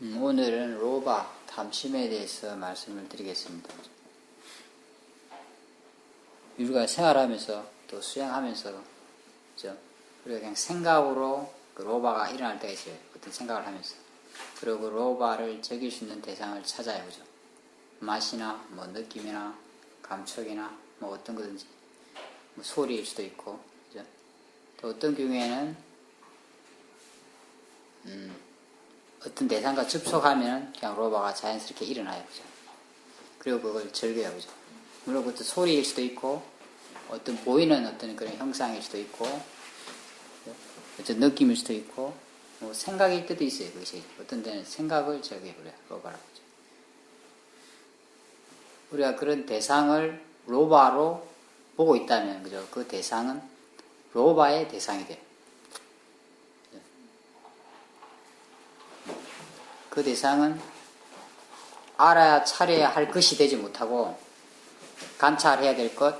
오늘은 로바, 담심에 대해서 말씀을 드리겠습니다. 우리가 생활하면서 또 수행하면서 그죠? 우리가 그냥 생각으로 그 로바가 일어날 때가 있어요. 어떤 생각을 하면서. 그리고 그 로바를 즐길 수 있는 대상을 찾아요. 그죠? 맛이나 뭐 느낌이나 감촉이나 뭐 어떤 거든지 뭐 소리일 수도 있고 그죠? 또 어떤 경우에는 어떤 대상과 접촉하면 그냥 로바가 자연스럽게 일어나요. 그죠? 그리고 그걸 즐겨요. 그죠? 물론 그것도 소리일 수도 있고, 어떤 보이는 어떤 그런 형상일 수도 있고, 어떤 느낌일 수도 있고, 뭐 생각일 때도 있어요. 그것이. 어떤 데는 생각을 즐겨버려요. 로바라고. 그죠? 우리가 그런 대상을 로바로 보고 있다면, 그죠? 그 대상은 로바의 대상이 돼요. 그 대상은 알아야 차려야 할 것이 되지 못하고 관찰해야 될 것,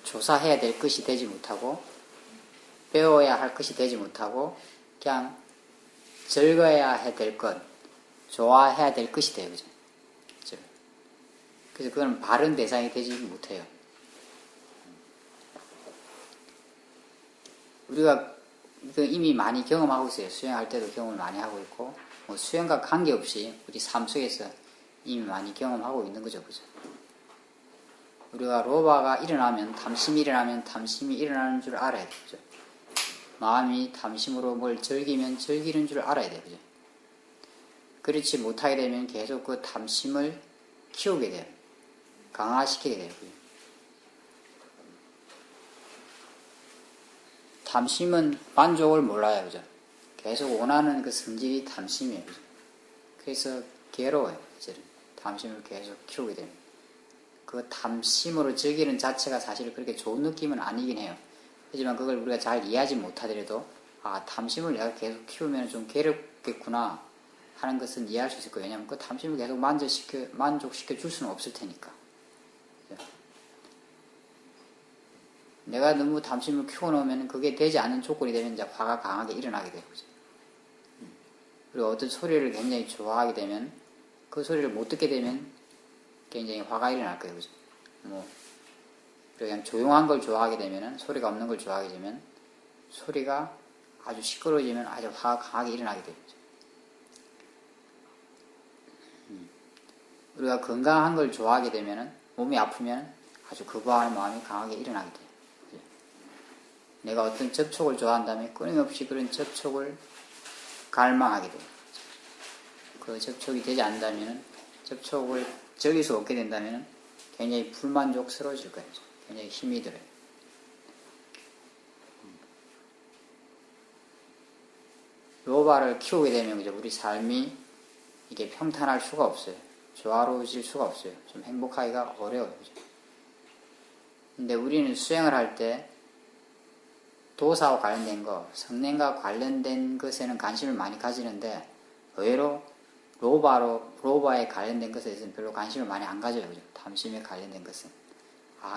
조사해야 될 것이 되지 못하고 배워야 할 것이 되지 못하고 그냥 즐거워야 될 것, 좋아해야 될 것이 돼요. 그죠? 그래서 그건 바른 대상이 되지 못해요. 우리가 이미 많이 경험하고 있어요. 수행할 때도 경험을 많이 하고 있고 뭐 수행과 관계없이 우리 삶 속에서 이미 많이 경험하고 있는 거죠. 그죠? 우리가 로바가 일어나면, 담심이 일어나면 담심이 일어나는 줄 알아야 되죠. 마음이 담심으로 뭘 즐기면 즐기는 줄 알아야 돼요. 그죠? 그렇지 못하게 되면 계속 그 담심을 키우게 돼요. 강화시키게 돼요. 그죠? 담심은 만족을 몰라요. 그죠? 계속 원하는 그 성질이 담심이에요. 그죠? 그래서 괴로워요. 이제는 담심을 계속 키우게 됩니다. 그 담심으로 즐기는 자체가 사실 그렇게 좋은 느낌은 아니긴 해요. 하지만 그걸 우리가 잘 이해하지 못하더라도 담심을 내가 계속 키우면 좀 괴롭겠구나 하는 것은 이해할 수 있을 거예요. 왜냐하면 그 담심을 계속 만족시켜 줄 수는 없을 테니까. 내가 너무 담심을 키워놓으면 그게 되지 않는 조건이 되면 이제 화가 강하게 일어나게 되고, 그리고 어떤 소리를 굉장히 좋아하게 되면 그 소리를 못 듣게 되면 굉장히 화가 일어날 거예요. 그죠? 그냥 조용한 걸 좋아하게 되면, 소리가 없는 걸 좋아하게 되면, 소리가 아주 시끄러워지면 아주 화가 강하게 일어나게 돼요. 우리가 건강한 걸 좋아하게 되면, 몸이 아프면 아주 거부하는 마음이 강하게 일어나게 돼요. 그죠? 내가 어떤 접촉을 좋아한다면 끊임없이 그런 접촉을 갈망하게 돼요. 그 접촉이 되지 않는다면, 접촉을 저길 수 없게 된다면 굉장히 불만족스러워질 거예요. 굉장히 힘이 들어요. 로바를 키우게 되면 그죠? 우리 삶이 이게 평탄할 수가 없어요. 조화로워질 수가 없어요. 좀 행복하기가 어려워요. 그죠? 근데 우리는 수행을 할 때 도사와 관련된 거, 성능과 관련된 것에는 관심을 많이 가지는데 의외로 로바에 관련된 것에 대해서는 별로 관심을 많이 안 가져요. 그죠? 담심에 관련된 것은.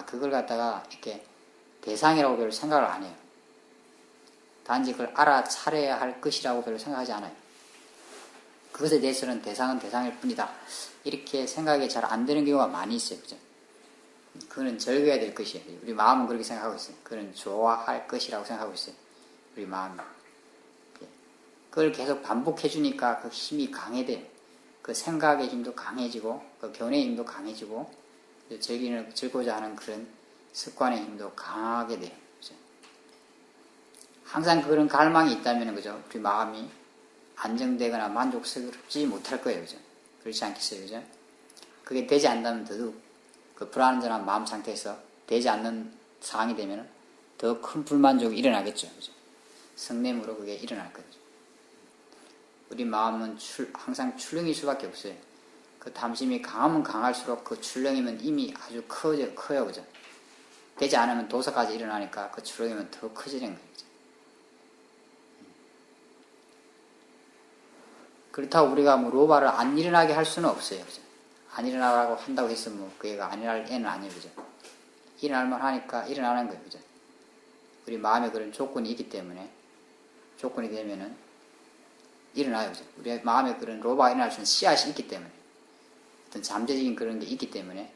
그걸 갖다가 이렇게 대상이라고 별로 생각을 안 해요. 단지 그걸 알아차려야 할 것이라고 별로 생각하지 않아요. 그것에 대해서는 대상은 대상일 뿐이다. 이렇게 생각이 잘 안 되는 경우가 많이 있어요. 그죠? 그거는 즐겨야 될 것이에요. 우리 마음은 그렇게 생각하고 있어요. 그거는 좋아할 것이라고 생각하고 있어요. 우리 마음이. 그걸 계속 반복해주니까 그 힘이 강해져요. 그 생각의 힘도 강해지고, 그 견해의 힘도 강해지고, 즐고자 하는 그런 습관의 힘도 강하게 돼요. 그죠? 항상 그런 갈망이 있다면, 그죠? 우리 마음이 안정되거나 만족스럽지 못할 거예요. 그죠? 그렇지 않겠어요. 그죠? 그게 되지 않는다면 더더욱 그 불안전한 마음 상태에서 되지 않는 상황이 되면 더 큰 불만족이 일어나겠죠. 그죠? 성냄으로 그게 일어날 거예요. 우리 마음은 항상 출렁일 수밖에 없어요. 그 담심이 강하면 강할수록 그 출렁이면 이미 아주 커요. 그죠? 되지 않으면 도사까지 일어나니까 그 출렁이면 더 커지는 거예요. 그죠? 그렇다고 우리가 뭐 로바를 안 일어나게 할 수는 없어요. 그죠? 안 일어나라고 한다고 해서 그 애가 안 일어날 애는 아니에요. 그죠? 일어날만 하니까 일어나는 거예요. 그죠? 우리 마음에 그런 조건이 있기 때문에 조건이 되면은 일어나요. 그죠? 우리 마음에 그런 로바가 일어날 수 있는 씨앗이 있기 때문에, 어떤 잠재적인 그런 게 있기 때문에,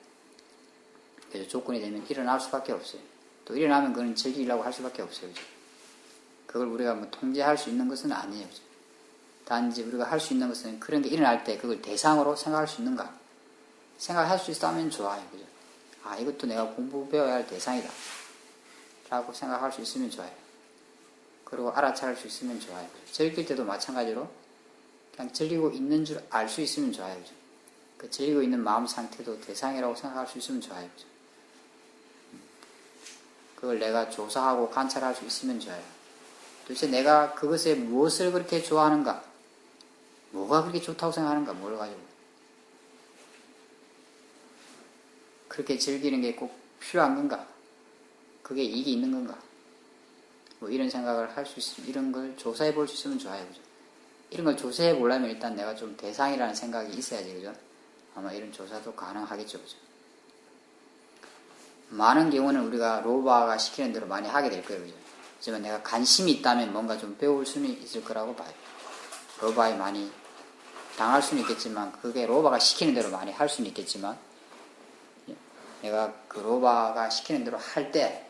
그래서 조건이 되면 일어날 수밖에 없어요. 또 일어나면 그건 즐기려고 할 수밖에 없어요. 그죠? 그걸 우리가 뭐 통제할 수 있는 것은 아니에요. 그죠? 단지 우리가 할 수 있는 것은 그런 게 일어날 때 그걸 대상으로 생각할 수 있는가? 생각할 수 있다면 좋아요. 그죠? 아, 이것도 내가 공부 배워야 할 대상이다. 라고 생각할 수 있으면 좋아요. 그리고 알아차릴 수 있으면 좋아요. 그죠? 즐길 때도 마찬가지로 그냥 즐기고 있는 줄 알 수 있으면 좋아요. 그죠? 그 즐기고 있는 마음 상태도 대상이라고 생각할 수 있으면 좋아요. 그죠? 그걸 내가 조사하고 관찰할 수 있으면 좋아요. 도대체 내가 그것에 무엇을 그렇게 좋아하는가? 뭐가 그렇게 좋다고 생각하는가? 뭘 가지고. 그렇게 즐기는 게 꼭 필요한 건가? 그게 이익이 있는 건가? 뭐 이런 생각을 할 수 있으면, 이런 걸 조사해 볼 수 있으면 좋아요. 그죠? 이런 걸 조사해 보려면 일단 내가 좀 대상이라는 생각이 있어야지. 그죠? 아마 이런 조사도 가능하겠죠. 그죠? 많은 경우는 우리가 로바가 시키는 대로 많이 하게 될 거예요. 그죠? 하지만 내가 관심이 있다면 뭔가 좀 배울 수는 있을 거라고 봐요. 로바에 많이 당할 수는 있겠지만, 그게 로바가 시키는 대로 많이 할 수는 있겠지만, 내가 그 로바가 시키는 대로 할 때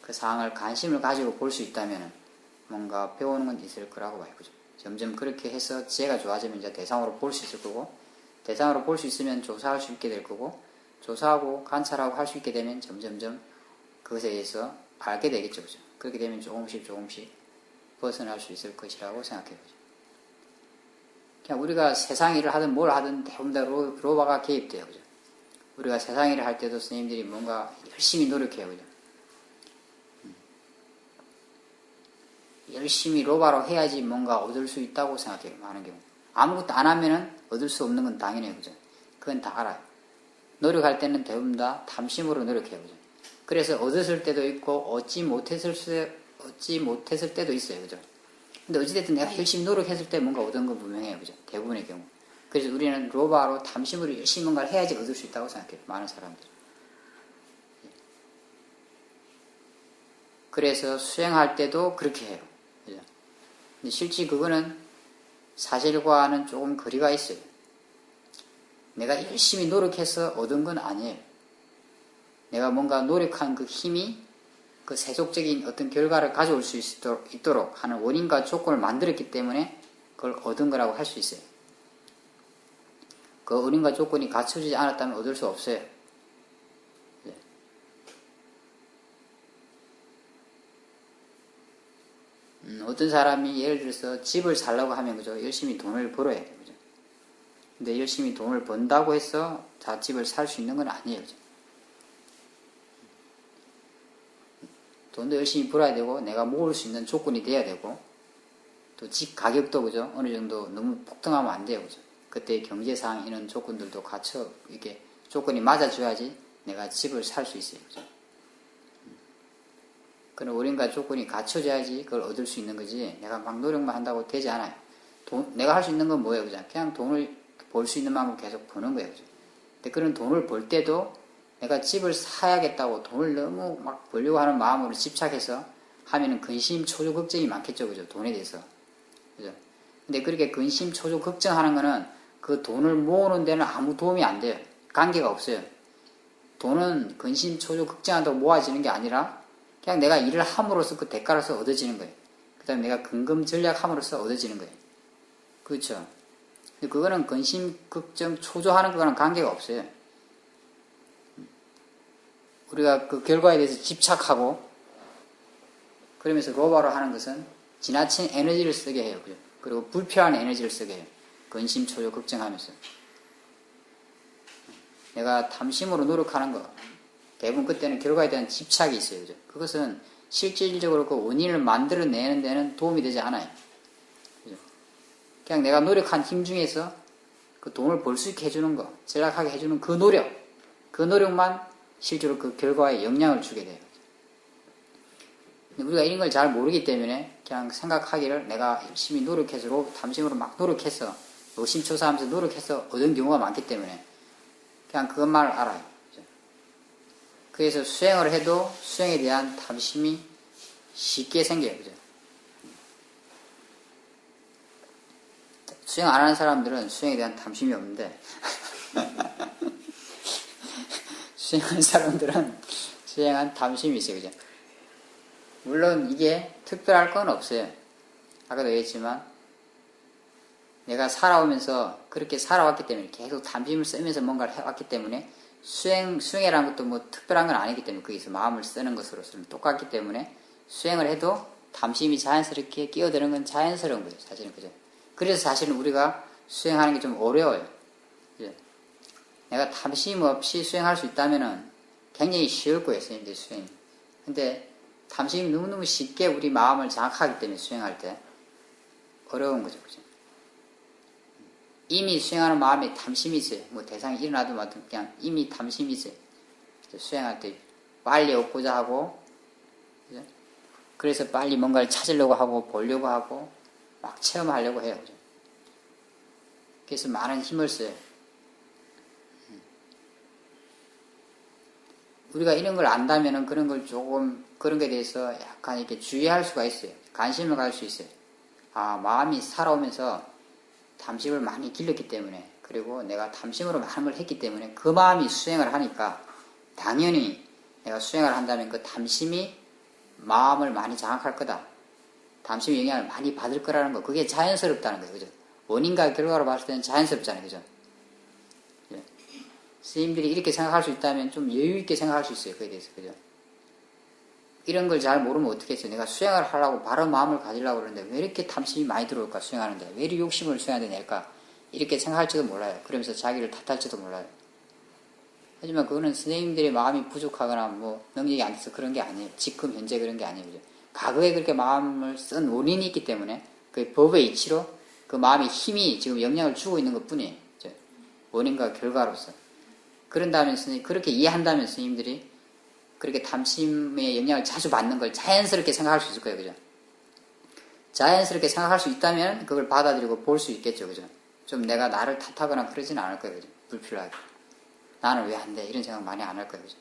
그 상황을 관심을 가지고 볼 수 있다면 뭔가 배우는 건 있을 거라고 봐요. 그죠? 점점 그렇게 해서 지혜가 좋아지면 이제 대상으로 볼 수 있을 거고, 대상으로 볼 수 있으면 조사할 수 있게 될 거고, 조사하고 관찰하고 할 수 있게 되면 점점점 그것에 대해서 알게 되겠죠. 그죠? 그렇게 되면 조금씩 벗어날 수 있을 것이라고 생각해요. 그죠? 그냥 우리가 세상 일을 하든 뭘 하든 대부분 다 로바가 개입돼요. 그죠? 우리가 세상 일을 할 때도 선생님들이 뭔가 열심히 노력해요. 그죠? 열심히 로바로 해야지 뭔가 얻을 수 있다고 생각해요. 많은 경우. 아무것도 안 하면은 얻을 수 없는 건 당연해요. 그죠? 그건 다 알아요. 노력할 때는 대부분 다 탐심으로 노력해요. 그죠? 그래서 얻었을 때도 있고, 얻지 못했을 때도 있어요. 그죠? 근데 어찌됐든 내가 열심히 노력했을 때 뭔가 얻은 건 분명해요. 그죠? 대부분의 경우. 그래서 우리는 로바로 탐심으로 열심히 뭔가를 해야지 얻을 수 있다고 생각해요. 많은 사람들. 그래서 수행할 때도 그렇게 해요. 그죠? 근데 실제 그거는 사실과는 조금 거리가 있어요. 내가 열심히 노력해서 얻은 건 아니에요. 내가 뭔가 노력한 그 힘이 그 세속적인 어떤 결과를 가져올 수 있도록 하는 원인과 조건을 만들었기 때문에 그걸 얻은 거라고 할 수 있어요. 그 원인과 조건이 갖춰지지 않았다면 얻을 수 없어요. 어떤 사람이 예를 들어서 집을 살려고 하면 그죠? 열심히 돈을 벌어야 돼요. 그죠? 근데 열심히 돈을 번다고 해서 다 집을 살 수 있는 건 아니에요. 그죠? 돈도 열심히 벌어야 되고 내가 모을 수 있는 조건이 돼야 되고 또 집 가격도 그죠? 어느 정도 너무 폭등하면 안 돼요. 그죠? 그때 경제상 이런 조건들도 갖춰 이렇게 조건이 맞아줘야지 내가 집을 살 수 있어요. 그죠? 그런 원인과 조건이 갖춰져야지 그걸 얻을 수 있는 거지 내가 막 노력만 한다고 되지 않아요. 내가 할 수 있는 건 뭐예요? 그죠? 그냥 돈을 벌 수 있는 만큼 계속 버는 거예요. 그죠? 근데 그런 돈을 벌 때도 내가 집을 사야겠다고 돈을 너무 막 벌려고 하는 마음으로 집착해서 하면은 근심, 초조, 걱정이 많겠죠. 그죠? 돈에 대해서. 그죠? 근데 그렇게 근심, 초조, 걱정하는 거는 그 돈을 모으는 데는 아무 도움이 안 돼요. 관계가 없어요. 돈은 근심, 초조, 걱정한다고 모아지는 게 아니라 그냥 내가 일을 함으로써 그 대가로서 얻어지는 거예요. 그 다음에 내가 근금 전략함으로써 얻어지는 거예요. 그렇죠? 근데 그거는 근심, 걱정, 초조하는 거랑 관계가 없어요. 우리가 그 결과에 대해서 집착하고 그러면서 로바로 하는 것은 지나친 에너지를 쓰게 해요. 그죠? 그리고 불필요한 에너지를 쓰게 해요. 근심, 초조, 걱정하면서. 내가 탐심으로 노력하는 거 대부분 그때는 결과에 대한 집착이 있어요. 그죠? 그것은 실질적으로 그 원인을 만들어내는 데는 도움이 되지 않아요. 그죠? 그냥 내가 노력한 힘 중에서 그 돈을 벌 수 있게 해주는 거, 절약하게 해주는 그 노력만 실제로 그 결과에 영향을 주게 돼요. 우리가 이런 걸 잘 모르기 때문에 그냥 생각하기를 내가 열심히 노력해서 탐심으로 막 노력해서 노심초사하면서 노력해서 얻은 경우가 많기 때문에 그냥 그것만 알아요. 그래서 수행을 해도 수행에 대한 탐심이 쉽게 생겨요. 그죠? 수행 안 하는 사람들은 수행에 대한 탐심이 없는데 수행하는 사람들은 수행한 탐심이 있어요. 그죠? 물론 이게 특별할 건 없어요. 아까도 얘기했지만 내가 살아오면서 그렇게 살아왔기 때문에 계속 탐심을 쓰면서 뭔가를 해왔기 때문에 수행이라는 것도 뭐 특별한 건 아니기 때문에 거기서 마음을 쓰는 것으로서는 똑같기 때문에 수행을 해도 탐심이 자연스럽게 끼어드는 건 자연스러운 거죠. 사실은. 그죠? 그래서 사실은 우리가 수행하는 게 좀 어려워요. 그죠? 내가 탐심 없이 수행할 수 있다면은 굉장히 쉬울 거예요. 선생님들 수행이. 근데 탐심이 너무너무 쉽게 우리 마음을 장악하기 때문에 수행할 때 어려운 거죠. 그죠? 이미 수행하는 마음에 탐심이 있어요. 뭐 대상이 일어나도 마도 그냥 이미 탐심이 있어요. 수행할 때 빨리 얻고자 하고, 그죠? 그래서 빨리 뭔가를 찾으려고 하고, 보려고 하고, 막 체험하려고 해요. 그죠? 그래서 많은 힘을 써요. 우리가 이런 걸 안다면은 그런 걸 조금, 그런 거에 대해서 약간 이렇게 주의할 수가 있어요. 관심을 가질 수 있어요. 아, 마음이 살아오면서 탐심을 많이 길렀기 때문에, 그리고 내가 탐심으로 많은 걸 했기 때문에 그 마음이 수행을 하니까 당연히 내가 수행을 한다면 그 탐심이 마음을 많이 장악할 거다. 탐심의 영향을 많이 받을 거라는 거. 그게 자연스럽다는 거예요. 그죠? 원인과 결과로 봤을 때는 자연스럽잖아요. 그죠? 예. 스님들이 이렇게 생각할 수 있다면 좀 여유있게 생각할 수 있어요. 그에 대해서. 그죠? 이런 걸 잘 모르면 어떻게 했어요? 내가 수행을 하려고 바른 마음을 가지려고 그러는데 왜 이렇게 탐심이 많이 들어올까? 수행하는데. 왜 이렇게 욕심을 수행하는데 낼까? 이렇게 생각할지도 몰라요. 그러면서 자기를 탓할지도 몰라요. 하지만 그거는 선생님들의 마음이 부족하거나 뭐 능력이 안 돼서 그런 게 아니에요. 지금 현재 그런 게 아니에요. 그죠? 과거에 그렇게 마음을 쓴 원인이 있기 때문에 그 법의 이치로 그 마음의 힘이 지금 영향을 주고 있는 것 뿐이에요. 그죠? 원인과 결과로서. 그런 다음에 선생님, 그렇게 이해한다면 스님들이 그렇게 탐심의 영향을 자주 받는 걸 자연스럽게 생각할 수 있을 거예요. 그죠? 자연스럽게 생각할 수 있다면 그걸 받아들이고 볼 수 있겠죠. 그죠? 좀 내가 나를 탓하거나 그러진 않을 거예요. 그죠? 불필요하게. 나는 왜 안 돼? 이런 생각 많이 안 할 거예요. 그죠?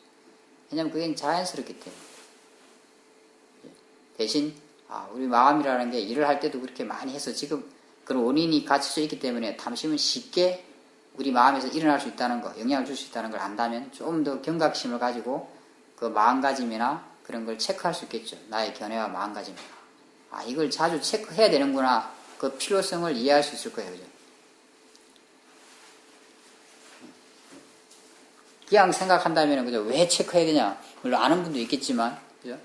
왜냐면 그게 자연스럽기 때문에. 대신, 우리 마음이라는 게 일을 할 때도 그렇게 많이 해서 지금 그런 원인이 갖춰져 있기 때문에 탐심은 쉽게 우리 마음에서 일어날 수 있다는 거, 영향을 줄 수 있다는 걸 안다면 좀 더 경각심을 가지고 그 마음가짐이나 그런 걸 체크할 수 있겠죠. 나의 견해와 마음가짐. 이걸 자주 체크해야 되는구나. 그 필요성을 이해할 수 있을 거예요. 그죠? 그냥 생각한다면, 그죠? 왜 체크해야 되냐? 물론 아는 분도 있겠지만, 그죠?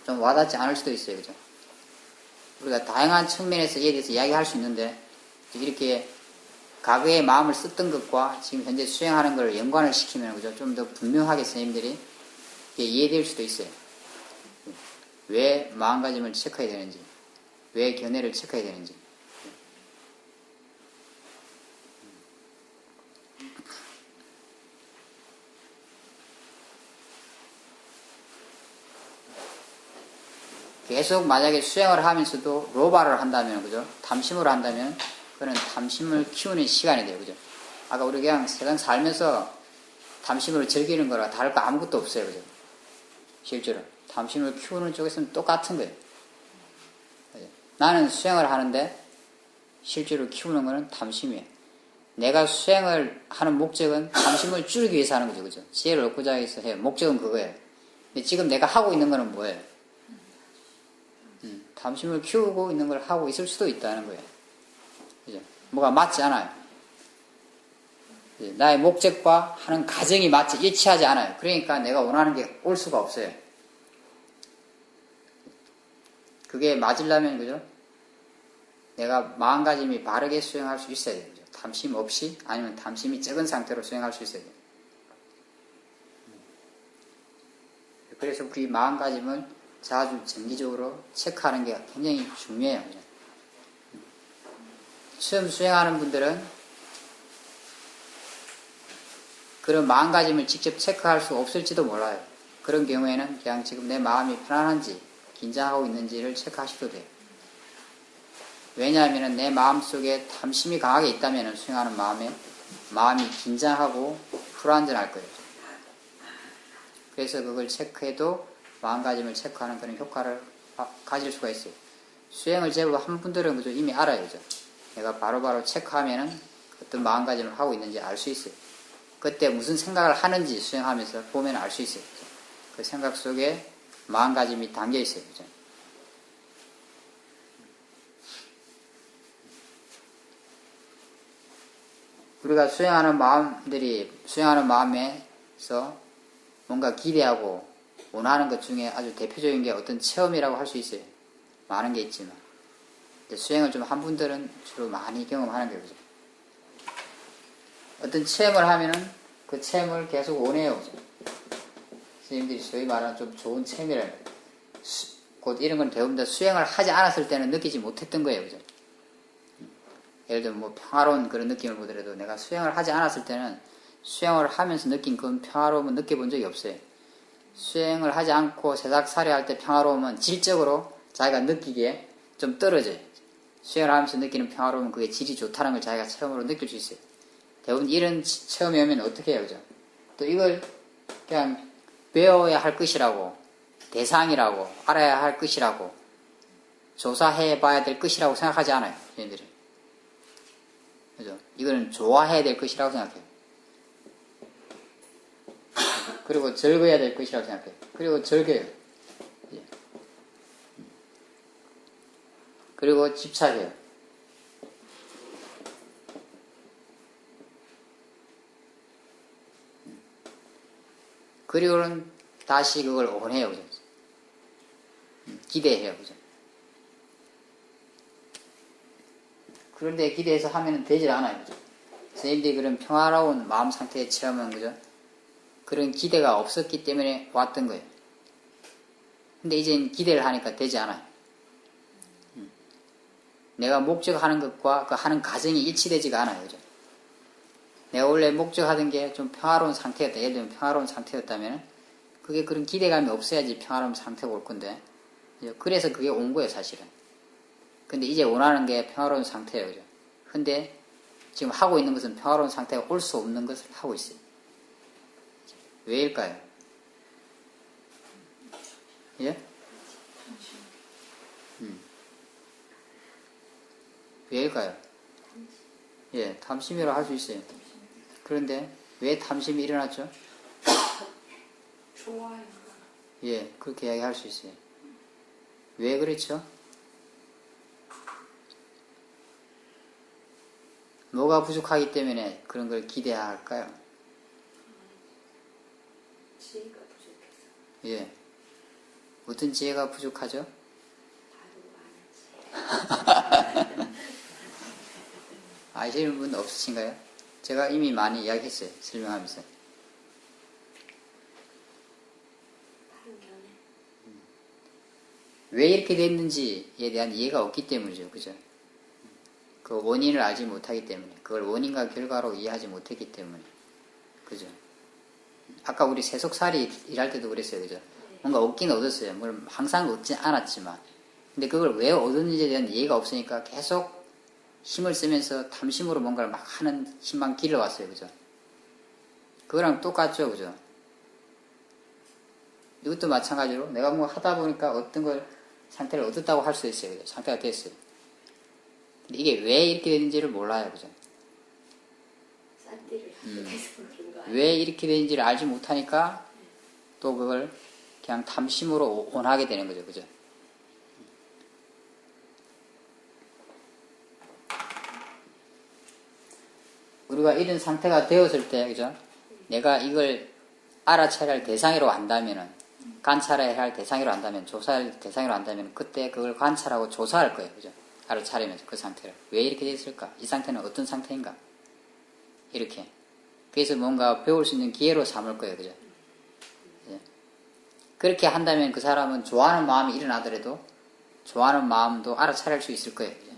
좀 와닿지 않을 수도 있어요. 그죠? 우리가 다양한 측면에서 이에 대해서 이야기할 수 있는데, 이렇게 과거의 마음을 썼던 것과 지금 현재 수행하는 걸 연관을 시키면, 그죠? 좀 더 분명하게 선생님들이 이해될 수도 있어요. 왜 마음가짐을 체크해야 되는지, 왜 견해를 체크해야 되는지. 계속 만약에 수행을 하면서도 로바를 한다면, 그죠? 탐심으로 한다면, 그는 탐심을 키우는 시간이 돼요. 그죠? 아까 우리 그냥 세상 살면서 탐심으로 즐기는 거랑 다를 거 아무것도 없어요. 그죠? 실제로. 탐심을 키우는 쪽에서는 똑같은 거예요. 그죠? 나는 수행을 하는데, 실제로 키우는 거는 탐심이에요. 내가 수행을 하는 목적은 탐심을 줄이기 위해서 하는 거죠. 그죠? 지혜를 얻고자 해서 해요. 목적은 그거예요. 근데 지금 내가 하고 있는 거는 뭐예요? 탐심을 키우고 있는 걸 하고 있을 수도 있다는 거예요. 그죠? 뭐가 맞지 않아요. 나의 목적과 하는 과정이 일치하지 않아요. 그러니까 내가 원하는 게 올 수가 없어요. 그게 맞으려면, 그죠? 내가 마음가짐이 바르게 수행할 수 있어야 돼요. 그죠? 탐심 없이, 아니면 탐심이 적은 상태로 수행할 수 있어야 돼요. 그래서 우리 마음가짐을 자주 정기적으로 체크하는 게 굉장히 중요해요. 그죠? 처음 수행하는 분들은 그런 마음가짐을 직접 체크할 수 없을지도 몰라요. 그런 경우에는 그냥 지금 내 마음이 편안한지 긴장하고 있는지를 체크하셔도 돼요. 왜냐하면 내 마음속에 탐심이 강하게 있다면 수행하는 마음이 긴장하고 불안전할 거예요. 그래서 그걸 체크해도 마음가짐을 체크하는 그런 효과를 가질 수가 있어요. 수행을 제법 한 분들은 그죠? 이미 알아요. 그죠? 내가 바로바로 체크하면은 어떤 마음가짐을 하고 있는지 알 수 있어요. 그때 무슨 생각을 하는지 수행하면서 보면 알 수 있어요. 그죠? 그 생각 속에 마음가짐이 담겨 있어요. 그죠? 우리가 수행하는 마음에서 뭔가 기대하고 원하는 것 중에 아주 대표적인 게 어떤 체험이라고 할 수 있어요. 많은 게 있지만. 수행을 좀 한 분들은 주로 많이 경험하는 거죠. 어떤 체험을 하면은 그 체험을 계속 원해요. 그죠? 선생님들이 소위 말하는 좀 좋은 체험이라는 거예요. 곧 이런 건 대부분 다 수행을 하지 않았을 때는 느끼지 못했던 거예요. 그죠? 예를 들면 뭐 평화로운 그런 느낌을 보더라도 내가 수행을 하지 않았을 때는 수행을 하면서 느낀 그런 평화로움은 느껴본 적이 없어요. 수행을 하지 않고 세상살이 할 때 평화로움은 질적으로 자기가 느끼기에 좀 떨어져요. 수행을 하면서 느끼는 평화로움은 그게 질이 좋다는 걸 자기가 체험으로 느낄 수 있어요. 대부분 이런 체험이 오면 어떻게 해요? 그죠? 또 이걸 그냥 배워야 할 것이라고, 대상이라고, 알아야 할 것이라고, 조사해 봐야 될 것이라고 생각하지 않아요. 얘네들이. 그죠? 이거는 좋아해야 될 것이라고 생각해요. 그리고 즐거워야 될 것이라고 생각해요. 그리고 즐겨요. 그리고 집착해요. 그리고는 다시 그걸 원해요. 그죠? 기대해요. 그죠? 그런데 기대해서 하면 되질 않아요. 그죠? 선생님들이 그런 평화로운 마음 상태의 체험은, 그죠? 그런 기대가 없었기 때문에 왔던 거예요. 근데 이젠 기대를 하니까 되지 않아요. 내가 목적하는 것과 그 하는 과정이 일치되지가 않아요. 그죠? 내가 원래 목적하던 게 좀 평화로운 상태였다. 예를 들면 평화로운 상태였다면 그게 그런 기대감이 없어야지 평화로운 상태가 올 건데, 그래서 그게 온 거예요, 사실은. 근데 이제 원하는 게 평화로운 상태예요. 그죠? 근데 지금 하고 있는 것은 평화로운 상태가 올 수 없는 것을 하고 있어요. 왜일까요? 예? 왜일까요? 예, 탐심이라고 할 수 있어요. 그런데 왜 탐심이 일어났죠? 좋아요. 예, 그렇게 이야기할 수 있어요. 왜 그렇죠? 뭐가 부족하기 때문에 그런 걸 기대해야 할까요? 지혜가 부족해서. 예. 어떤 지혜가 부족하죠? 바로 아는 지혜. 아시는 분 없으신가요? 제가 이미 많이 이야기했어요. 설명하면서. 바로 견해. 왜 이렇게 됐는지에 대한 이해가 없기 때문이죠. 그죠? 그 원인을 알지 못하기 때문에. 그걸 원인과 결과로 이해하지 못했기 때문에. 그죠? 아까 우리 세속살이 일할 때도 그랬어요. 그죠? 뭔가 얻긴 얻었어요. 물론 항상 얻지 않았지만. 근데 그걸 왜 얻었는지에 대한 이해가 없으니까 계속 힘을 쓰면서 탐심으로 뭔가를 막 하는 힘만 길러왔어요. 그죠? 그거랑 똑같죠. 그죠? 이것도 마찬가지로 내가 뭐 하다 보니까 어떤 걸 상태를 얻었다고 할 수 있어요. 그죠? 상태가 됐어요. 근데 이게 왜 이렇게 되는지를 몰라요. 그죠? 싼띠를 계속 그런 거 아니에요? 왜 이렇게 되는지를 알지 못하니까 또 그걸 그냥 탐심으로 원하게 되는 거죠. 그죠? 우리가 이런 상태가 되었을 때, 그죠? 내가 이걸 알아차려야 할 대상으로 안다면은, 관찰해야 할 대상으로 안다면, 조사할 대상으로 안다면, 그때 그걸 관찰하고 조사할 거예요. 그죠? 알아차리면서 그 상태를. 왜 이렇게 됐을까? 이 상태는 어떤 상태인가? 이렇게. 그래서 뭔가 배울 수 있는 기회로 삼을 거예요. 그죠? 예. 그렇게 한다면 그 사람은 좋아하는 마음이 일어나더라도, 좋아하는 마음도 알아차릴 수 있을 거예요. 그죠?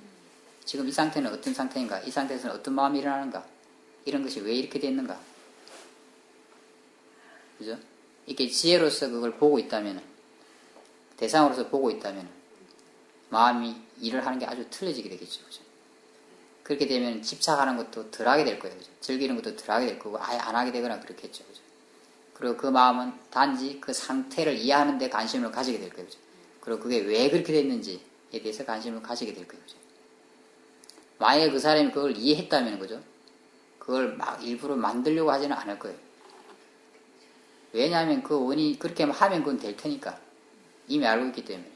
지금 이 상태는 어떤 상태인가? 이 상태에서는 어떤 마음이 일어나는가? 이런 것이 왜 이렇게 됐는가? 그죠? 이렇게 지혜로서 그걸 보고 있다면, 대상으로서 보고 있다면, 마음이 일을 하는 게 아주 틀려지게 되겠죠. 그죠? 그렇게 되면 집착하는 것도 덜 하게 될 거예요. 그죠? 즐기는 것도 덜 하게 될 거고, 아예 안 하게 되거나 그렇겠죠. 그죠? 그리고 그 마음은 단지 그 상태를 이해하는 데 관심을 가지게 될 거예요. 그죠? 그리고 그게 왜 그렇게 됐는지에 대해서 관심을 가지게 될 거예요. 그죠? 만약에 그 사람이 그걸 이해했다면 그죠? 그걸 막 일부러 만들려고 하지는 않을 거예요. 왜냐하면 그 원인이 그렇게 하면 그건 될 테니까. 이미 알고 있기 때문에.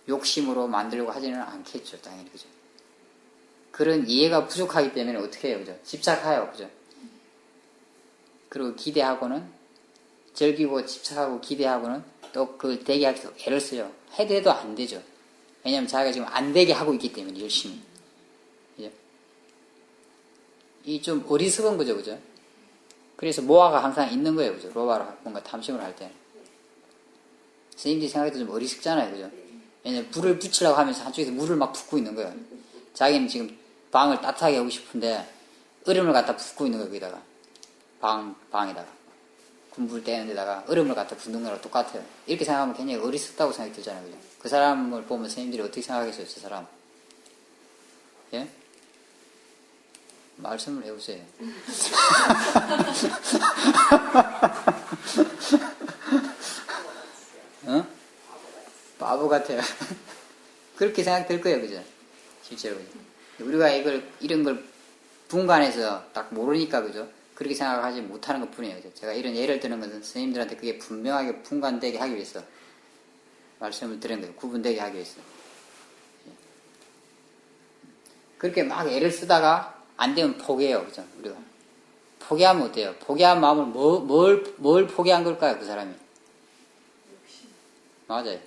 욕심으로 만들려고 하지는 않겠죠, 당연히. 그죠? 그런 이해가 부족하기 때문에 어떻게 해요, 그죠? 집착해요, 그죠? 그리고 기대하고는, 즐기고 집착하고 기대하고는 또 그걸 되게 하기 위해서 애를 써요. 해도 해도 안 되죠. 왜냐면 자기가 지금 안 되게 하고 있기 때문에, 열심히. 그죠? 이 좀 어리석은 거죠, 그죠? 그래서 모아가 항상 있는 거예요, 그죠? 로바로 뭔가 탐심을 할 때는. 스님들이 생각해도 좀 어리석잖아요, 그죠? 왜냐면 불을 붙이려고 하면서 한쪽에서 물을 막 붓고 있는 거예요. 자기는 지금 방을 따뜻하게 하고 싶은데 얼음을 갖다 붓고 있는 거예요, 거기다가. 방에다가. 군불 떼는 데다가 얼음을 갖다 붓는 거랑 똑같아요. 이렇게 생각하면 굉장히 어리석다고 생각이 들잖아요, 그죠? 그 사람을 보면 스님들이 어떻게 생각하겠어요, 저 사람? 예? 말씀을 해보세요. 어? 바보 같아요. 그렇게 생각될 거예요, 그죠? 실제로. 우리가 이런 걸 분간해서 딱 모르니까, 그죠? 그렇게 생각하지 못하는 것 뿐이에요. 그죠? 제가 이런 예를 드는 것은 스님들한테 그게 분명하게 분간되게 하기 위해서 말씀을 드린 거예요. 구분되게 하기 위해서. 그렇게 막 애를 쓰다가 안 되면 포기해요, 그죠? 우리가. 포기하면 어때요? 포기한 마음을 뭘 포기한 걸까요, 그 사람이? 맞아요.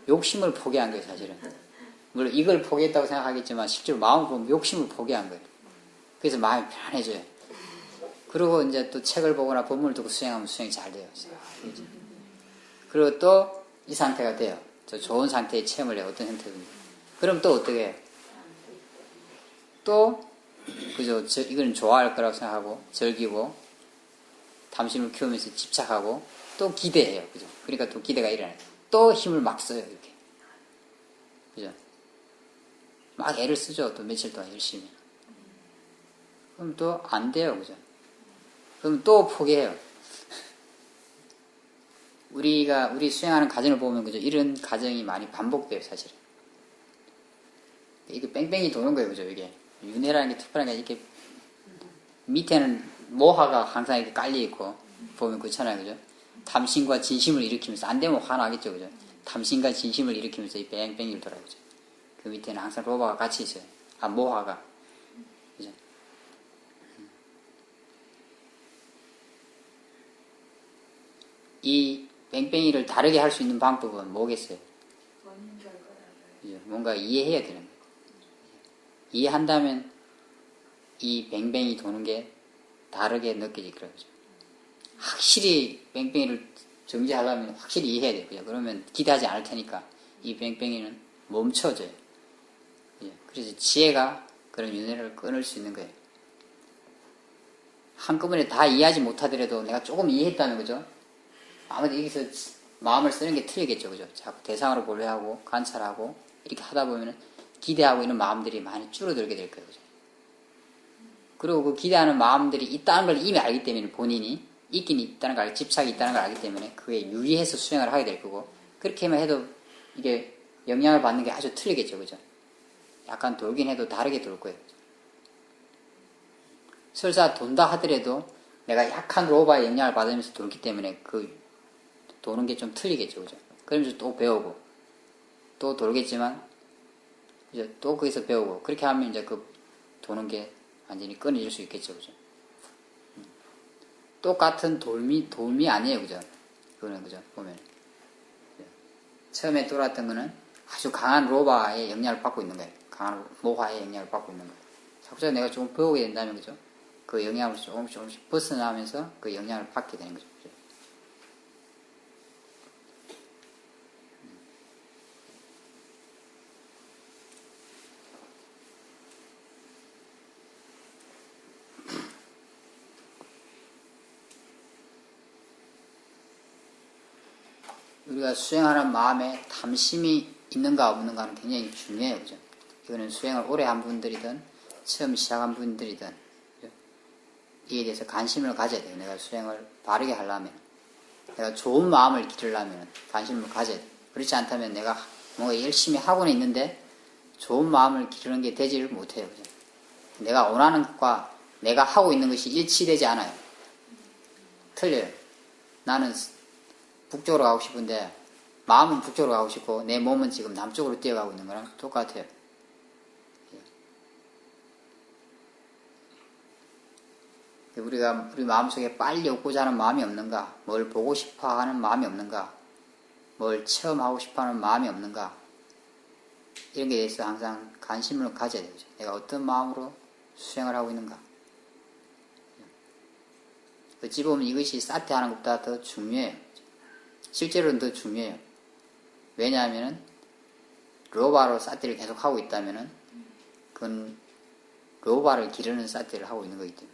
욕심을 포기한 거예요, 사실은. 물론 이걸 포기했다고 생각하겠지만 실제로 마음을 보면 욕심을 포기한 거예요. 그래서 마음이 편안해져요. 그리고 이제 또 책을 보거나 본문을 듣고 수행하면 수행이 잘 돼요. 그리고 또 이 상태가 돼요. 저 좋은 상태의 체험을 해요. 어떤 형태든지. 그럼 또 어떻게 해요? 또 그죠? 이건 좋아할 거라고 생각하고 즐기고 탐심을 키우면서 집착하고 또 기대해요. 그죠? 그러니까 또 기대가 일어나요. 또 힘을 막 써요. 이렇게. 그죠? 막 애를 쓰죠. 또 며칠 동안 열심히. 그럼 또 안 돼요. 그죠? 그럼 또 포기해요. 우리 수행하는 과정을 보면, 그죠? 이런 과정이 많이 반복돼요, 사실은. 이게 뺑뺑이 도는 거예요, 그죠? 이게. 윤회라는 게 특별한 게 이렇게 밑에는 모화가 항상 이렇게 깔려있고, 보면 그렇잖아요, 그죠? 탐심과 진심을 일으키면서, 안 되면 화나겠죠, 그죠? 탐심과 진심을 일으키면서 이 뺑뺑이를 돌아요, 그죠? 그 밑에는 항상 로바가 같이 있어요. 모화가. 그죠? 이 뺑뺑이를 다르게 할 수 있는 방법은 뭐겠어요? 그죠? 뭔가 이해해야 되는 거예요. 이해한다면 이 뺑뺑이 도는 게 다르게 느껴질 거예요. 그죠? 확실히 뺑뺑이를 정지하려면 확실히 이해해야 돼요. 그죠? 그러면 기대하지 않을 테니까 이 뺑뺑이는 멈춰져요. 그죠? 그래서 지혜가 그런 윤회를 끊을 수 있는 거예요. 한꺼번에 다 이해하지 못하더라도 내가 조금 이해했다면, 그죠? 아무래도 여기서 마음을 쓰는 게 틀리겠죠, 그죠? 자꾸 대상으로 고려하고 관찰하고 이렇게 하다 보면은 기대하고 있는 마음들이 많이 줄어들게 될 거예요, 그죠? 그리고 그 기대하는 마음들이 있다는 걸 이미 알기 때문에 본인이 있긴 있다는 걸 집착이 있다는 걸 알기 때문에 그에 유의해서 수행을 하게 될 거고 그렇게만 해도 이게 영향을 받는 게 아주 틀리겠죠, 그죠? 약간 돌긴 해도 다르게 돌 거예요. 설사 돈다 하더라도 내가 약한 로바의 영향을 받으면서 돌기 때문에 그 도는 게 좀 틀리겠죠, 그죠? 그러면서 또 배우고, 또 돌겠지만, 이제 또 거기서 배우고, 그렇게 하면 이제 그 도는 게 완전히 끊어질 수 있겠죠, 그죠? 똑같은 돌미 아니에요, 그죠? 그거는, 그죠? 보면. 처음에 돌았던 거는 아주 강한 로바의 영향을 받고 있는 거예요. 강한 모화의 영향을 받고 있는 거예요. 자꾸 내가 좀 배우게 된다면, 그죠? 그 영향을 조금씩 벗어나면서 그 영향을 받게 되는 거죠. 우리가 수행하는 마음에 탐심이 있는가 없는가는 굉장히 중요해요. 그죠? 이거는 수행을 오래 한 분들이든 처음 시작한 분들이든 그죠? 이에 대해서 관심을 가져야 돼요. 내가 수행을 바르게 하려면 내가 좋은 마음을 기르려면 관심을 가져야 돼요. 그렇지 않다면 내가 뭔가 열심히 하고는 있는데 좋은 마음을 기르는 게 되지를 못해요. 그죠? 내가 원하는 것과 내가 하고 있는 것이 일치되지 않아요. 틀려요. 나는 북쪽으로 가고 싶은데 마음은 북쪽으로 가고 싶고 내 몸은 지금 남쪽으로 뛰어가고 있는 거랑 똑같아요. 우리가 우리 마음속에 빨리 얻고자 하는 마음이 없는가? 뭘 보고 싶어 하는 마음이 없는가? 뭘 체험하고 싶어 하는 마음이 없는가? 이런 게 대해서 항상 관심을 가져야 되죠. 내가 어떤 마음으로 수행을 하고 있는가? 어찌 보면 이것이 사퇴하는 것보다 더 중요해요. 실제로는 더 중요해요. 왜냐하면 로바로 사퇴를 계속 하고 있다면 그건 로바를 기르는 사퇴를 하고 있는 거기 때문에.